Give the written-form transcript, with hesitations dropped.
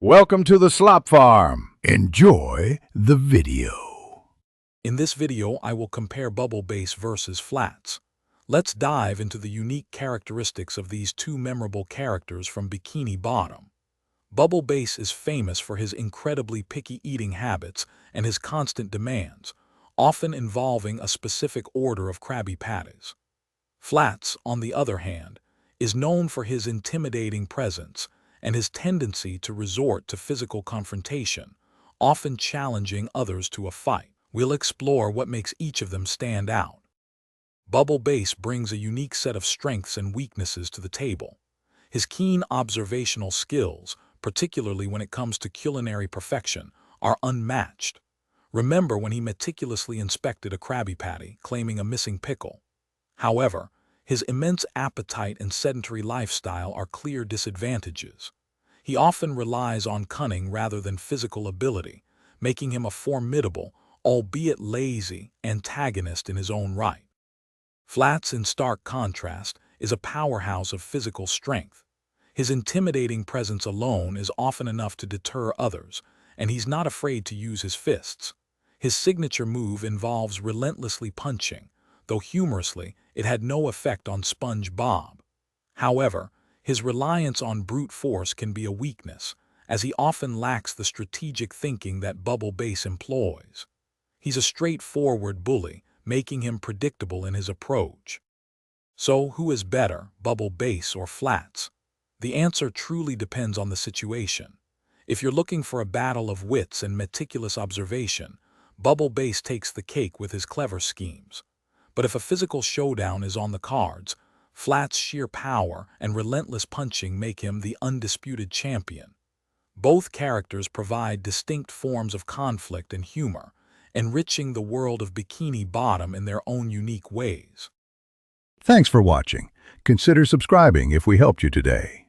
Welcome to the Slop Farm. Enjoy the video. In this video, I will compare bubble base versus flats. Let's dive into the unique characteristics of these two memorable characters from Bikini Bottom. Bubble Base is famous for his incredibly picky eating habits and his constant demands, often involving a specific order of Krabby Patties. Flats, on the other hand, is known for his intimidating presence and his tendency to resort to physical confrontation, often challenging others to a fight. We'll explore what makes each of them stand out. Bubble Base brings a unique set of strengths and weaknesses to the table. His keen observational skills, particularly when it comes to culinary perfection, are unmatched. Remember when he meticulously inspected a Krabby Patty, claiming a missing pickle? However, his immense appetite and sedentary lifestyle are clear disadvantages. He often relies on cunning rather than physical ability, making him a formidable, albeit lazy, antagonist in his own right. Flats, in stark contrast, is a powerhouse of physical strength. His intimidating presence alone is often enough to deter others, and he's not afraid to use his fists. His signature move involves relentlessly punching, though humorously, it had no effect on SpongeBob. However, his reliance on brute force can be a weakness, as he often lacks the strategic thinking that Bubble Base employs. He's a straightforward bully, making him predictable in his approach. So, who is better, Bubble Base or Flats? The answer truly depends on the situation. If you're looking for a battle of wits and meticulous observation, Bubble Base takes the cake with his clever schemes. But if a physical showdown is on the cards, Flats' sheer power and relentless punching make him the undisputed champion. Both characters provide distinct forms of conflict and humor, enriching the world of Bikini Bottom in their own unique ways. Thanks for watching. Consider subscribing if we helped you today.